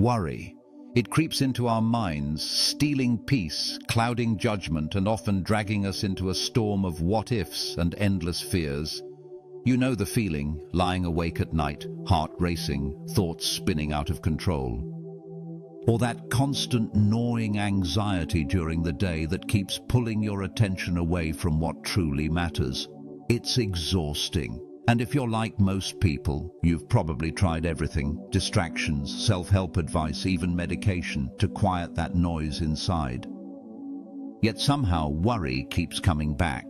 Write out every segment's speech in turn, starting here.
Worry. It creeps into our minds, stealing peace, clouding judgment, and often dragging us into a storm of what-ifs and endless fears. You know the feeling, lying awake at night, heart racing, thoughts spinning out of control. Or that constant gnawing anxiety during the day that keeps pulling your attention away from what truly matters. It's exhausting. And if you're like most people, you've probably tried everything: distractions, self-help advice, even medication, to quiet that noise inside. Yet somehow worry keeps coming back.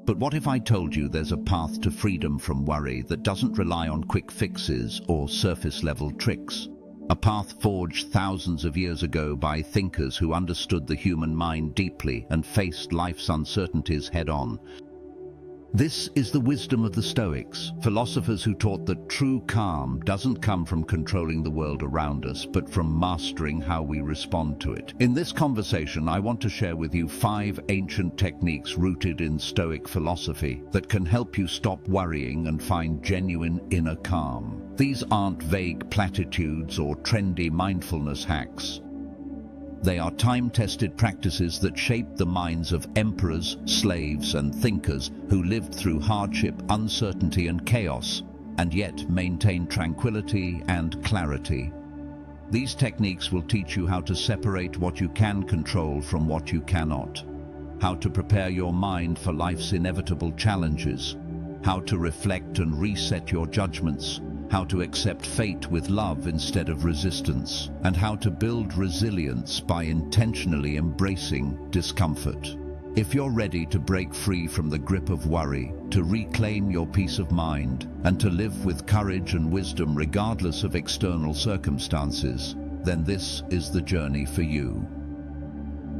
But what if I told you there's a path to freedom from worry that doesn't rely on quick fixes or surface-level tricks? A path forged thousands of years ago by thinkers who understood the human mind deeply and faced life's uncertainties head-on. This is the wisdom of the Stoics, philosophers who taught that true calm doesn't come from controlling the world around us, but from mastering how we respond to it. In this conversation, I want to share with you 5 ancient techniques rooted in Stoic philosophy that can help you stop worrying and find genuine inner calm. These aren't vague platitudes or trendy mindfulness hacks. They are time-tested practices that shaped the minds of emperors, slaves, and thinkers who lived through hardship, uncertainty, and chaos, and yet maintained tranquility and clarity. These techniques will teach you how to separate what you can control from what you cannot, how to prepare your mind for life's inevitable challenges, how to reflect and reset your judgments, how to accept fate with love instead of resistance, and how to build resilience by intentionally embracing discomfort. If you're ready to break free from the grip of worry, to reclaim your peace of mind, and to live with courage and wisdom regardless of external circumstances, then this is the journey for you.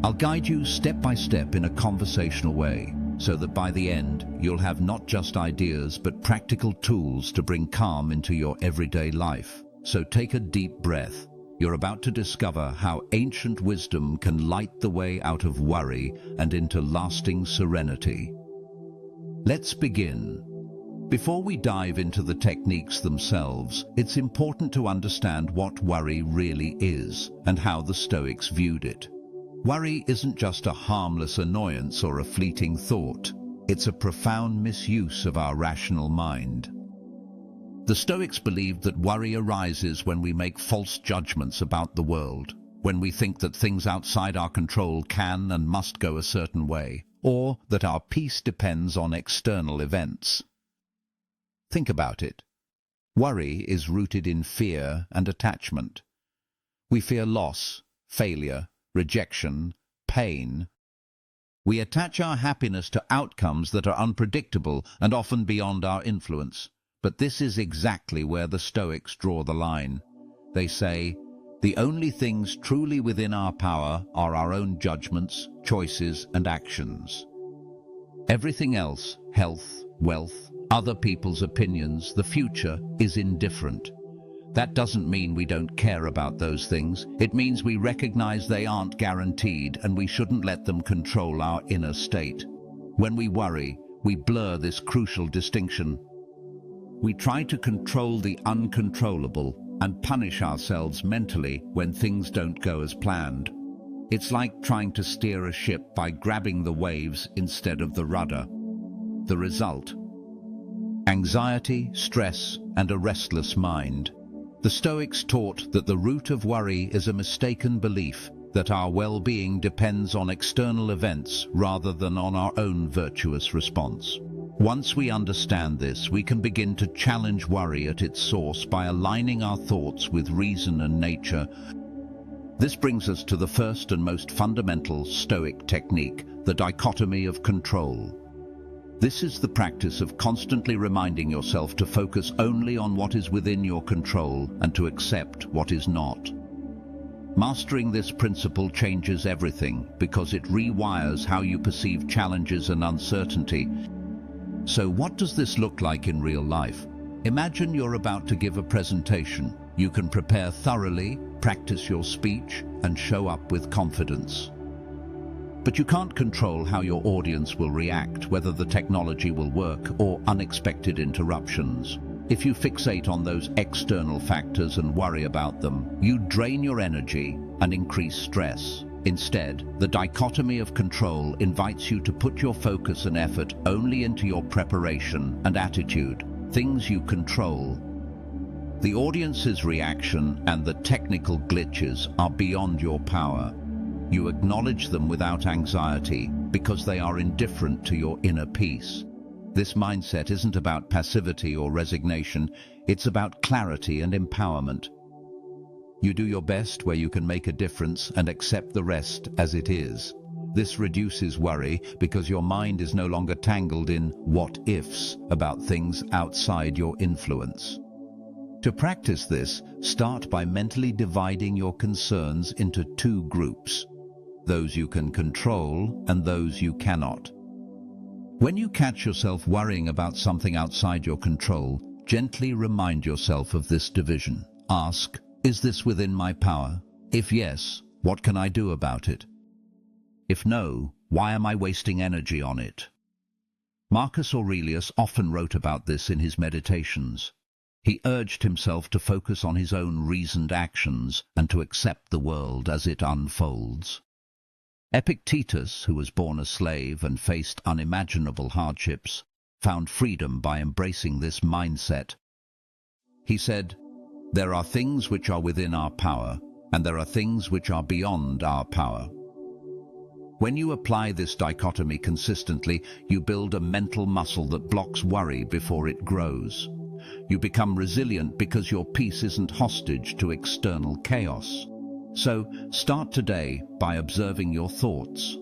I'll guide you step by step in a conversational way, so that by the end, you'll have not just ideas but practical tools to bring calm into your everyday life. So take a deep breath. You're about to discover how ancient wisdom can light the way out of worry and into lasting serenity. Let's begin. Before we dive into the techniques themselves, it's important to understand what worry really is and how the Stoics viewed it. Worry isn't just a harmless annoyance or a fleeting thought. It's a profound misuse of our rational mind. The Stoics believed that worry arises when we make false judgments about the world, when we think that things outside our control can and must go a certain way, or that our peace depends on external events. Think about it. Worry is rooted in fear and attachment. We fear loss, failure, rejection, pain. We attach our happiness to outcomes that are unpredictable and often beyond our influence. But this is exactly where the Stoics draw the line. They say, the only things truly within our power are our own judgments, choices, and actions. Everything else, health, wealth, other people's opinions, the future, is indifferent. That doesn't mean we don't care about those things. It means we recognize they aren't guaranteed and we shouldn't let them control our inner state. When we worry, we blur this crucial distinction. We try to control the uncontrollable and punish ourselves mentally when things don't go as planned. It's like trying to steer a ship by grabbing the waves instead of the rudder. The result: anxiety, stress, and a restless mind. The Stoics taught that the root of worry is a mistaken belief that our well-being depends on external events rather than on our own virtuous response. Once we understand this, we can begin to challenge worry at its source by aligning our thoughts with reason and nature. This brings us to the first and most fundamental Stoic technique, the dichotomy of control. This is the practice of constantly reminding yourself to focus only on what is within your control and to accept what is not. Mastering this principle changes everything because it rewires how you perceive challenges and uncertainty. So what does this look like in real life? Imagine you're about to give a presentation. You can prepare thoroughly, practice your speech, and show up with confidence. But you can't control how your audience will react, whether the technology will work, or unexpected interruptions. If you fixate on those external factors and worry about them, you drain your energy and increase stress. Instead, the dichotomy of control invites you to put your focus and effort only into your preparation and attitude, things you control. The audience's reaction and the technical glitches are beyond your power. You acknowledge them without anxiety because they are indifferent to your inner peace. This mindset isn't about passivity or resignation, it's about clarity and empowerment. You do your best where you can make a difference and accept the rest as it is. This reduces worry because your mind is no longer tangled in what-ifs about things outside your influence. To practice this, start by mentally dividing your concerns into two groups: those you can control and those you cannot. When you catch yourself worrying about something outside your control, gently remind yourself of this division. Ask, is this within my power? If yes, what can I do about it? If no, why am I wasting energy on it? Marcus Aurelius often wrote about this in his meditations. He urged himself to focus on his own reasoned actions and to accept the world as it unfolds. Epictetus, who was born a slave and faced unimaginable hardships, found freedom by embracing this mindset. He said, "There are things which are within our power, and there are things which are beyond our power." When you apply this dichotomy consistently, you build a mental muscle that blocks worry before it grows. You become resilient because your peace isn't hostage to external chaos. So, start today by observing your thoughts.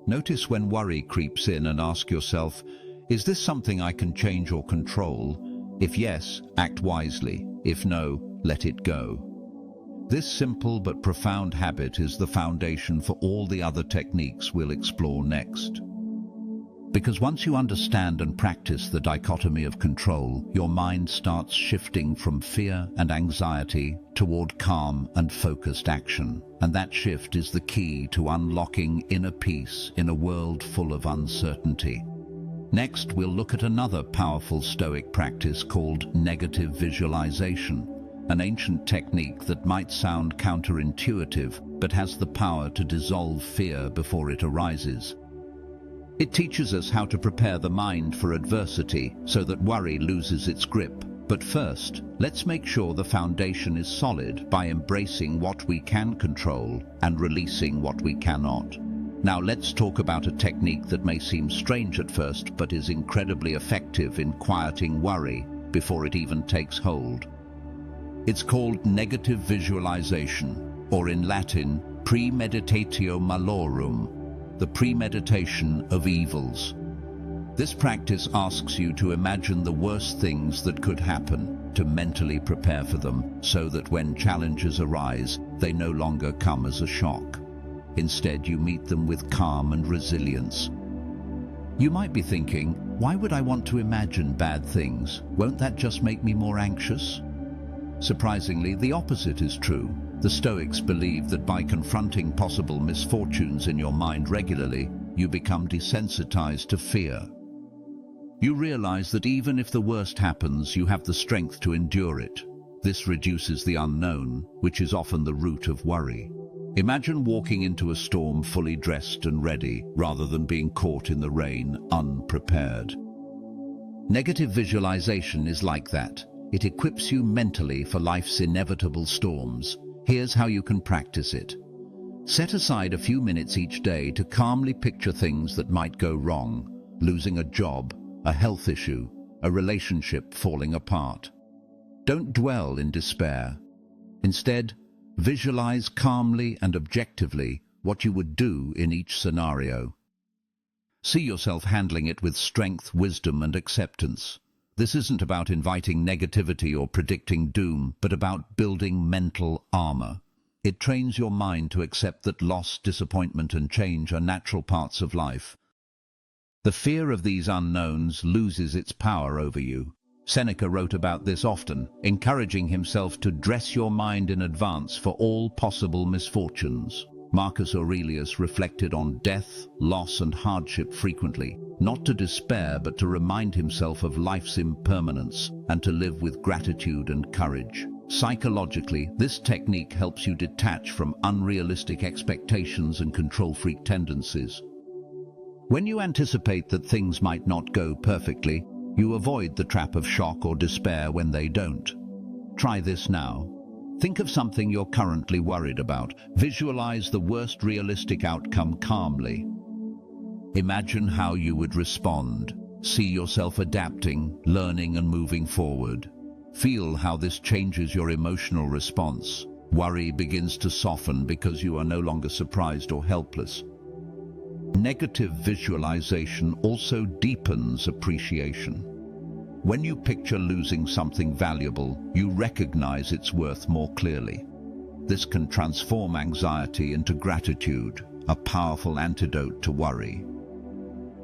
Notice when worry creeps in and ask yourself, is this something I can change or control? If yes, act wisely. If no, let it go. This simple but profound habit is the foundation for all the other techniques we'll explore next. Because once you understand and practice the dichotomy of control, your mind starts shifting from fear and anxiety toward calm and focused action. And that shift is the key to unlocking inner peace in a world full of uncertainty. Next, we'll look at another powerful Stoic practice called negative visualization, an ancient technique that might sound counterintuitive, but has the power to dissolve fear before it arises. It teaches us how to prepare the mind for adversity so that worry loses its grip. But first, let's make sure the foundation is solid by embracing what we can control and releasing what we cannot. Now let's talk about a technique that may seem strange at first, but is incredibly effective in quieting worry before it even takes hold. It's called negative visualization, or in Latin, premeditatio malorum, the premeditation of evils. This practice asks you to imagine the worst things that could happen, to mentally prepare for them, so that when challenges arise, they no longer come as a shock. Instead, you meet them with calm and resilience. You might be thinking, why would I want to imagine bad things? Won't that just make me more anxious? Surprisingly, the opposite is true. The Stoics believe that by confronting possible misfortunes in your mind regularly, you become desensitized to fear. You realize that even if the worst happens, you have the strength to endure it. This reduces the unknown, which is often the root of worry. Imagine walking into a storm fully dressed and ready, rather than being caught in the rain, unprepared. Negative visualization is like that. It equips you mentally for life's inevitable storms. Here's how you can practice it. Set aside a few minutes each day to calmly picture things that might go wrong: losing a job, a health issue, a relationship falling apart. Don't dwell in despair. Instead, visualize calmly and objectively what you would do in each scenario. See yourself handling it with strength, wisdom, and acceptance. This isn't about inviting negativity or predicting doom, but about building mental armor. It trains your mind to accept that loss, disappointment, and change are natural parts of life. The fear of these unknowns loses its power over you. Seneca wrote about this often, encouraging himself to dress your mind in advance for all possible misfortunes. Marcus Aurelius reflected on death, loss, and hardship frequently. not to despair but to remind himself of life's impermanence and to live with gratitude and courage. Psychologically, this technique helps you detach from unrealistic expectations and control-freak tendencies. When you anticipate that things might not go perfectly, you avoid the trap of shock or despair when they don't. Try this now. Think of something you're currently worried about. Visualize the worst realistic outcome calmly. Imagine how you would respond. See yourself adapting, learning and moving forward. Feel how this changes your emotional response. Worry begins to soften because you are no longer surprised or helpless. Negative visualization also deepens appreciation. When you picture losing something valuable, you recognize its worth more clearly. This can transform anxiety into gratitude, a powerful antidote to worry.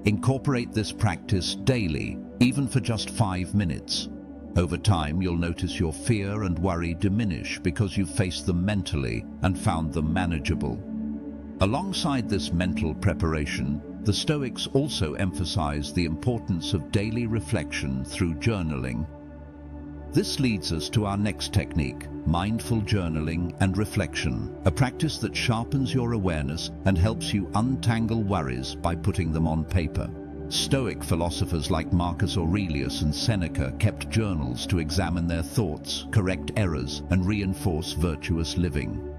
Incorporate this practice daily, even for just 5 minutes. Over time, you'll notice your fear and worry diminish because you've faced them mentally and found them manageable. Alongside this mental preparation, the Stoics also emphasize the importance of daily reflection through journaling. This leads us to our next technique, mindful journaling and reflection, a practice that sharpens your awareness and helps you untangle worries by putting them on paper. Stoic philosophers like Marcus Aurelius and Seneca kept journals to examine their thoughts, correct errors, and reinforce virtuous living.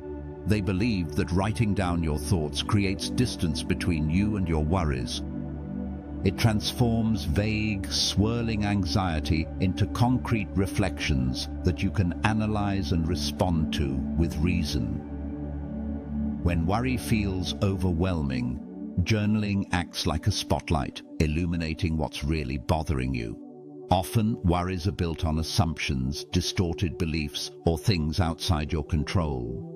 They believed that writing down your thoughts creates distance between you and your worries. It transforms vague, swirling anxiety into concrete reflections that you can analyze and respond to with reason. When worry feels overwhelming, journaling acts like a spotlight, illuminating what's really bothering you. Often, worries are built on assumptions, distorted beliefs, or things outside your control.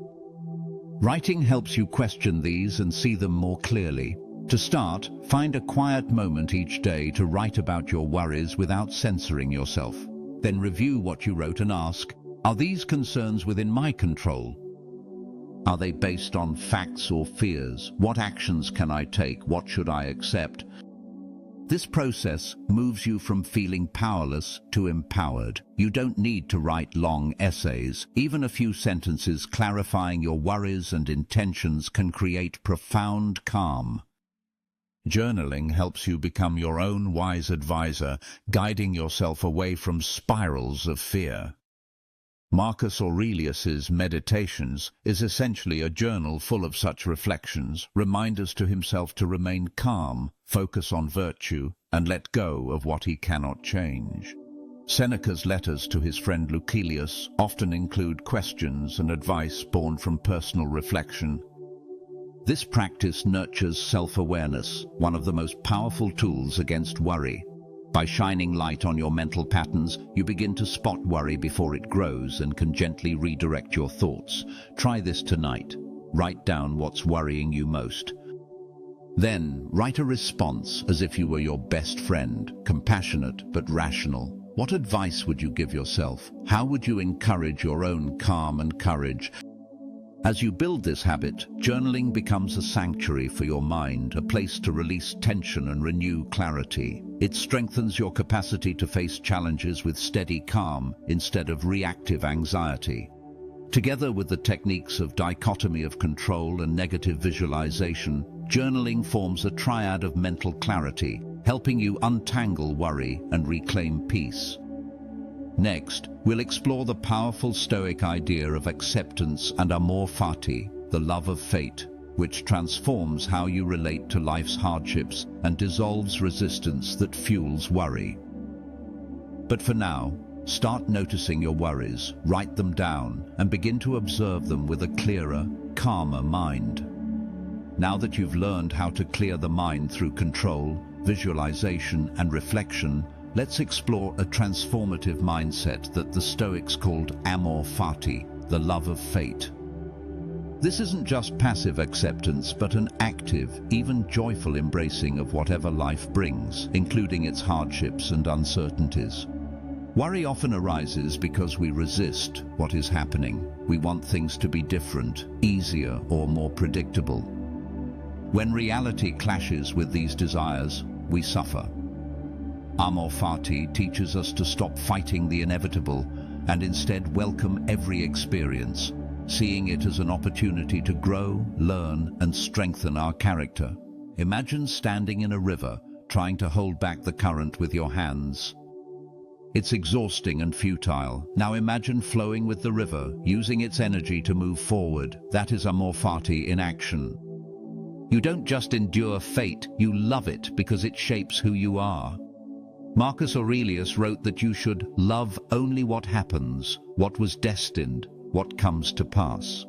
Writing helps you question these and see them more clearly. To start, find a quiet moment each day to write about your worries without censoring yourself. Then review what you wrote and ask, are these concerns within my control? Are they based on facts or fears? What actions can I take? What should I accept? This process moves you from feeling powerless to empowered. You don't need to write long essays. Even a few sentences clarifying your worries and intentions can create profound calm. Journaling helps you become your own wise advisor, guiding yourself away from spirals of fear. Marcus Aurelius's Meditations is essentially a journal full of such reflections, reminders to himself to remain calm, focus on virtue, and let go of what he cannot change. Seneca's letters to his friend Lucilius often include questions and advice born from personal reflection. This practice nurtures self-awareness, one of the most powerful tools against worry. By shining light on your mental patterns, you begin to spot worry before it grows and can gently redirect your thoughts. Try this tonight. Write down what's worrying you most. Then, write a response as if you were your best friend, compassionate but rational. What advice would you give yourself? How would you encourage your own calm and courage? As you build this habit, journaling becomes a sanctuary for your mind, a place to release tension and renew clarity. It strengthens your capacity to face challenges with steady calm instead of reactive anxiety. Together with the techniques of dichotomy of control and negative visualization, journaling forms a triad of mental clarity, helping you untangle worry and reclaim peace. Next, we'll explore the powerful Stoic idea of acceptance and amor fati, the love of fate, which transforms how you relate to life's hardships and dissolves resistance that fuels worry. But for now, start noticing your worries, write them down, and begin to observe them with a clearer, calmer mind. Now that you've learned how to clear the mind through control, visualization, and reflection, let's explore a transformative mindset that the Stoics called amor fati, the love of fate. This isn't just passive acceptance, but an active, even joyful embracing of whatever life brings, including its hardships and uncertainties. Worry often arises because we resist what is happening. We want things to be different, easier, or more predictable. When reality clashes with these desires, we suffer. Amor fati teaches us to stop fighting the inevitable and instead welcome every experience, seeing it as an opportunity to grow, learn, and strengthen our character. Imagine standing in a river, trying to hold back the current with your hands. It's exhausting and futile. Now imagine flowing with the river, using its energy to move forward. That is amor fati in action. You don't just endure fate, you love it because it shapes who you are. Marcus Aurelius wrote that you should love only what happens, what was destined, what comes to pass.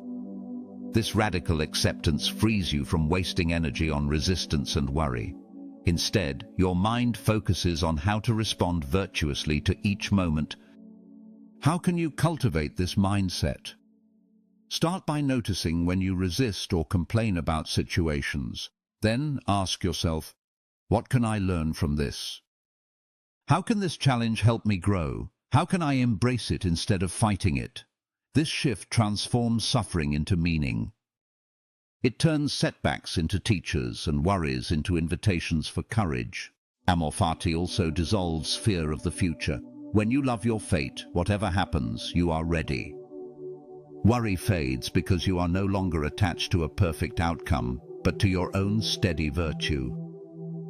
This radical acceptance frees you from wasting energy on resistance and worry. Instead, your mind focuses on how to respond virtuously to each moment. How can you cultivate this mindset? Start by noticing when you resist or complain about situations. Then ask yourself, what can I learn from this? How can this challenge help me grow? How can I embrace it instead of fighting it? This shift transforms suffering into meaning. It turns setbacks into teachers and worries into invitations for courage. Amor fati also dissolves fear of the future. When you love your fate, whatever happens, you are ready. Worry fades because you are no longer attached to a perfect outcome, but to your own steady virtue.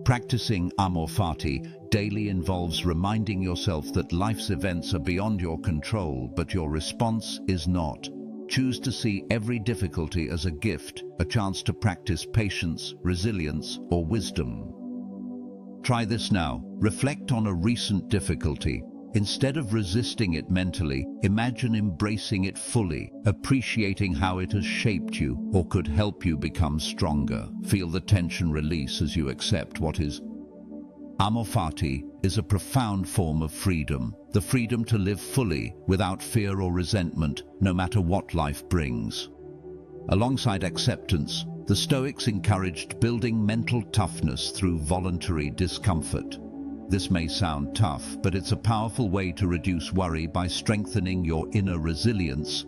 Practicing amor fati daily involves reminding yourself that life's events are beyond your control, but your response is not. Choose to see every difficulty as a gift, a chance to practice patience, resilience, or wisdom. Try this now. Reflect on a recent difficulty. Instead of resisting it mentally, imagine embracing it fully, appreciating how it has shaped you or could help you become stronger. Feel the tension release as you accept what is. Amor fati is a profound form of freedom, the freedom to live fully without fear or resentment, no matter what life brings. Alongside acceptance, the Stoics encouraged building mental toughness through voluntary discomfort. This may sound tough, but it's a powerful way to reduce worry by strengthening your inner resilience.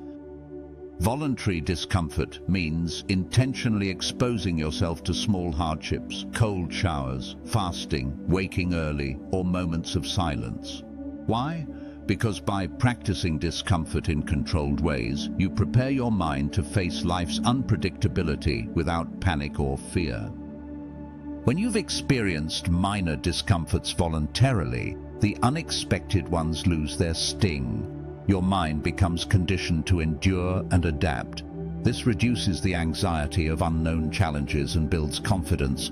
Voluntary discomfort means intentionally exposing yourself to small hardships, cold showers, fasting, waking early, or moments of silence. Why? Because by practicing discomfort in controlled ways, you prepare your mind to face life's unpredictability without panic or fear. When you've experienced minor discomforts voluntarily, the unexpected ones lose their sting. Your mind becomes conditioned to endure and adapt. This reduces the anxiety of unknown challenges and builds confidence.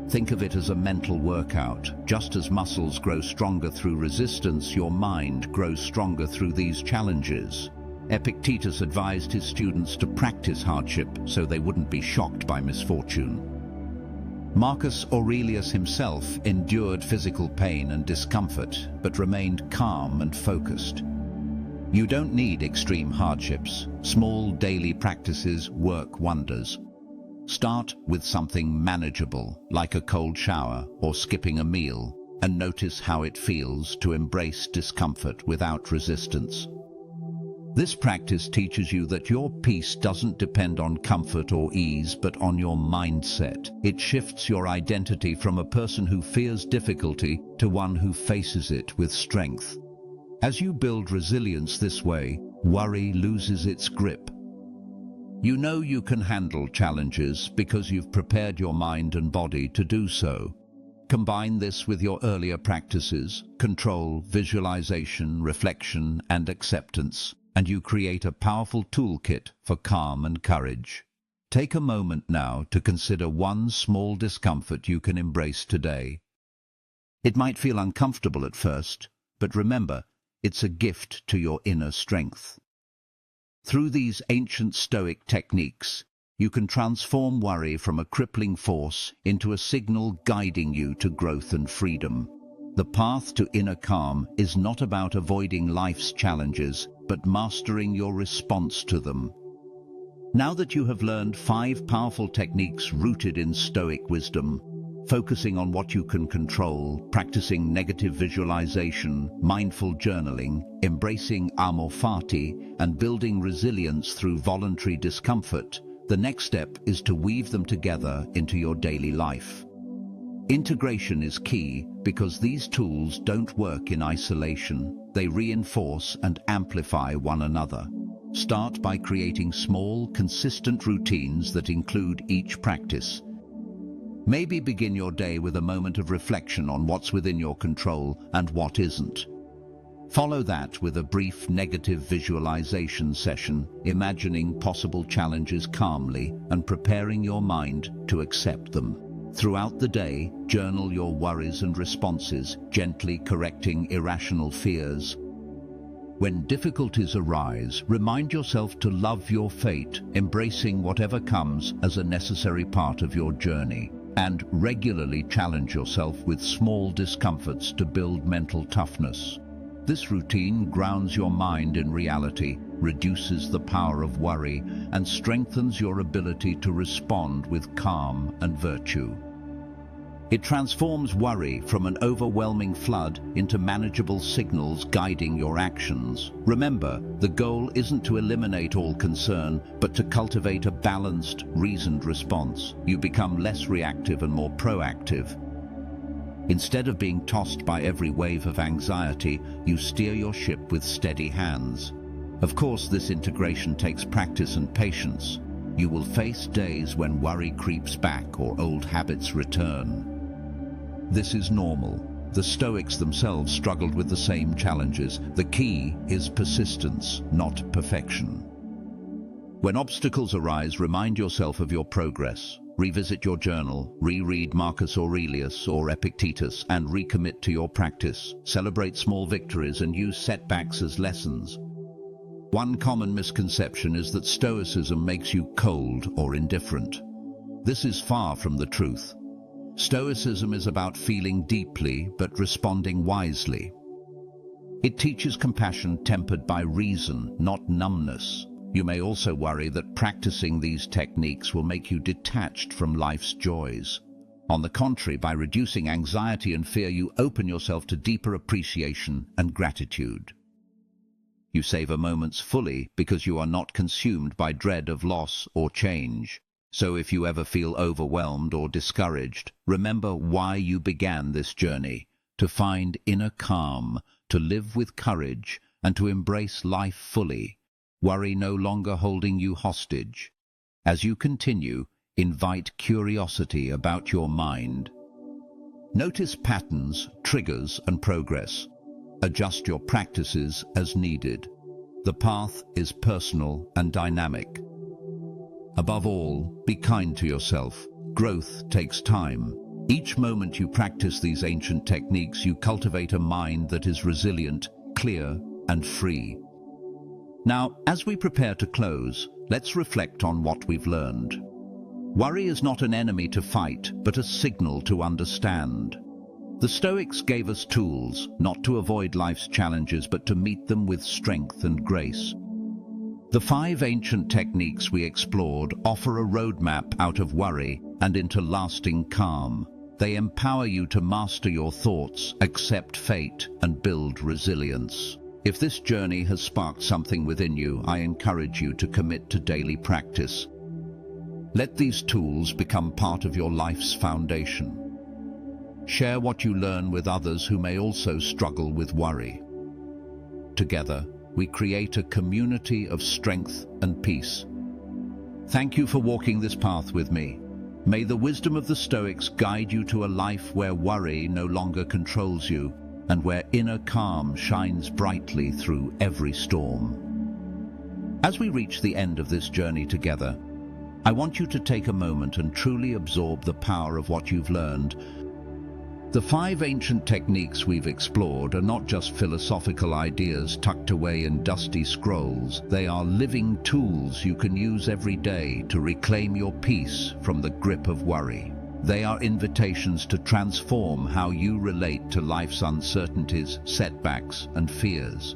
Think of it as a mental workout. Just as muscles grow stronger through resistance, your mind grows stronger through these challenges. Epictetus advised his students to practice hardship so they wouldn't be shocked by misfortune. Marcus Aurelius himself endured physical pain and discomfort, but remained calm and focused. You don't need extreme hardships. Small daily practices work wonders. Start with something manageable, like a cold shower or skipping a meal, and notice how it feels to embrace discomfort without resistance. This practice teaches you that your peace doesn't depend on comfort or ease, but on your mindset. It shifts your identity from a person who fears difficulty to one who faces it with strength. As you build resilience this way, worry loses its grip. You know you can handle challenges because you've prepared your mind and body to do so. Combine this with your earlier practices, control, visualization, reflection, and acceptance, and you create a powerful toolkit for calm and courage. Take a moment now to consider one small discomfort you can embrace today. It might feel uncomfortable at first, but remember, it's a gift to your inner strength. Through these ancient Stoic techniques, you can transform worry from a crippling force into a signal guiding you to growth and freedom. The path to inner calm is not about avoiding life's challenges, but mastering your response to them. Now that you have learned 5 powerful techniques rooted in Stoic wisdom, focusing on what you can control, practicing negative visualization, mindful journaling, embracing amor fati, and building resilience through voluntary discomfort, the next step is to weave them together into your daily life. Integration is key because these tools don't work in isolation. They reinforce and amplify one another. Start by creating small, consistent routines that include each practice. Maybe begin your day with a moment of reflection on what's within your control and what isn't. Follow that with a brief negative visualization session, imagining possible challenges calmly and preparing your mind to accept them. Throughout the day, journal your worries and responses, gently correcting irrational fears. When difficulties arise, remind yourself to love your fate, embracing whatever comes as a necessary part of your journey, and regularly challenge yourself with small discomforts to build mental toughness. This routine grounds your mind in reality, reduces the power of worry, and strengthens your ability to respond with calm and virtue. It transforms worry from an overwhelming flood into manageable signals guiding your actions. Remember, the goal isn't to eliminate all concern, but to cultivate a balanced, reasoned response. You become less reactive and more proactive. Instead of being tossed by every wave of anxiety, you steer your ship with steady hands. Of course, this integration takes practice and patience. You will face days when worry creeps back or old habits return. This is normal. The Stoics themselves struggled with the same challenges. The key is persistence, not perfection. When obstacles arise, remind yourself of your progress. Revisit your journal, reread Marcus Aurelius or Epictetus, and recommit to your practice. Celebrate small victories and use setbacks as lessons. One common misconception is that Stoicism makes you cold or indifferent. This is far from the truth. Stoicism is about feeling deeply but responding wisely. It teaches compassion tempered by reason, not numbness. You may also worry that practicing these techniques will make you detached from life's joys. On the contrary, by reducing anxiety and fear, you open yourself to deeper appreciation and gratitude. You savor moments fully because you are not consumed by dread of loss or change. So if you ever feel overwhelmed or discouraged, remember why you began this journey: to find inner calm, to live with courage, and to embrace life fully. Worry no longer holding you hostage. As you continue, invite curiosity about your mind. Notice patterns, triggers, and progress. Adjust your practices as needed. The path is personal and dynamic. Above all, be kind to yourself. Growth takes time. Each moment you practice these ancient techniques, you cultivate a mind that is resilient, clear, and free. Now, as we prepare to close, let's reflect on what we've learned. Worry is not an enemy to fight, but a signal to understand. The Stoics gave us tools, not to avoid life's challenges, but to meet them with strength and grace. The 5 ancient techniques we explored offer a roadmap out of worry and into lasting calm. They empower you to master your thoughts, accept fate, and build resilience. If this journey has sparked something within you, I encourage you to commit to daily practice. Let these tools become part of your life's foundation. Share what you learn with others who may also struggle with worry. Together, we create a community of strength and peace. Thank you for walking this path with me. May the wisdom of the Stoics guide you to a life where worry no longer controls you and where inner calm shines brightly through every storm. As we reach the end of this journey together, I want you to take a moment and truly absorb the power of what you've learned. The 5 ancient techniques we've explored are not just philosophical ideas tucked away in dusty scrolls. They are living tools you can use every day to reclaim your peace from the grip of worry. They are invitations to transform how you relate to life's uncertainties, setbacks, and fears.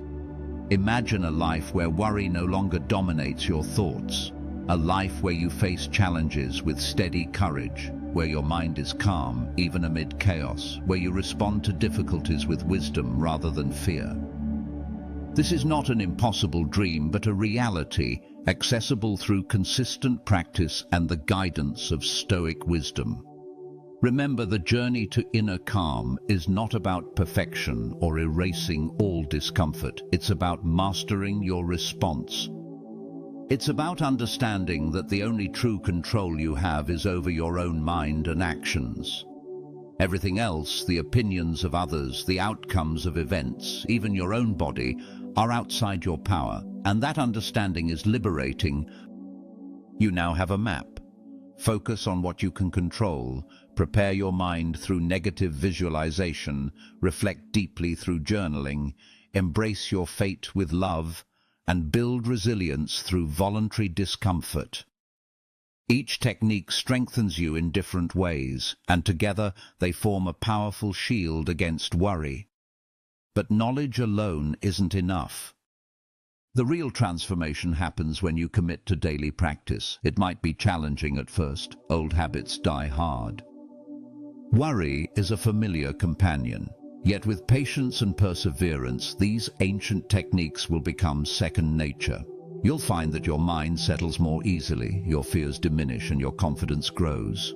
Imagine a life where worry no longer dominates your thoughts. A life where you face challenges with steady courage, where your mind is calm even amid chaos, where you respond to difficulties with wisdom rather than fear. This is not an impossible dream, but a reality accessible through consistent practice and the guidance of Stoic wisdom. Remember, the journey to inner calm is not about perfection or erasing all discomfort. It's about mastering your response. It's about understanding that the only true control you have is over your own mind and actions. Everything else, the opinions of others, the outcomes of events, even your own body, are outside your power, and that understanding is liberating. You now have a map. Focus on what you can control, prepare your mind through negative visualization, reflect deeply through journaling, embrace your fate with love, and build resilience through voluntary discomfort. Each technique strengthens you in different ways, and together they form a powerful shield against worry. But knowledge alone isn't enough. The real transformation happens when you commit to daily practice. It might be challenging at first. Old habits die hard. Worry is a familiar companion. Yet with patience and perseverance, these ancient techniques will become second nature. You'll find that your mind settles more easily, your fears diminish, and your confidence grows.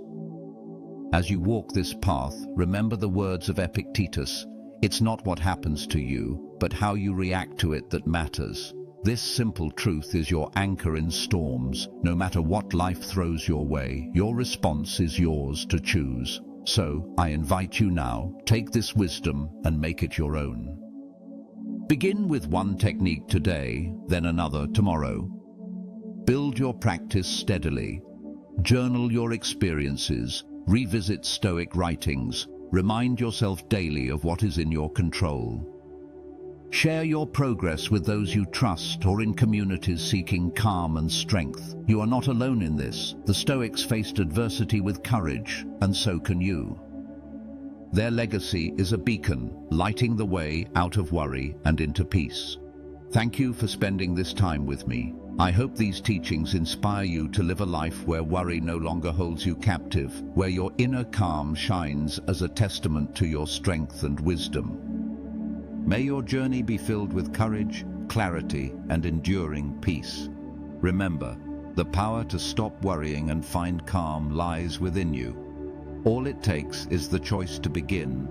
As you walk this path, remember the words of Epictetus: "It's not what happens to you, but how you react to it that matters." This simple truth is your anchor in storms. No matter what life throws your way, your response is yours to choose. So, I invite you now, take this wisdom and make it your own. Begin with one technique today, then another tomorrow. Build your practice steadily. Journal your experiences, revisit Stoic writings, remind yourself daily of what is in your control. Share your progress with those you trust or in communities seeking calm and strength. You are not alone in this. The Stoics faced adversity with courage, and so can you. Their legacy is a beacon, lighting the way out of worry and into peace. Thank you for spending this time with me. I hope these teachings inspire you to live a life where worry no longer holds you captive, where your inner calm shines as a testament to your strength and wisdom. May your journey be filled with courage, clarity, and enduring peace. Remember, the power to stop worrying and find calm lies within you. All it takes is the choice to begin.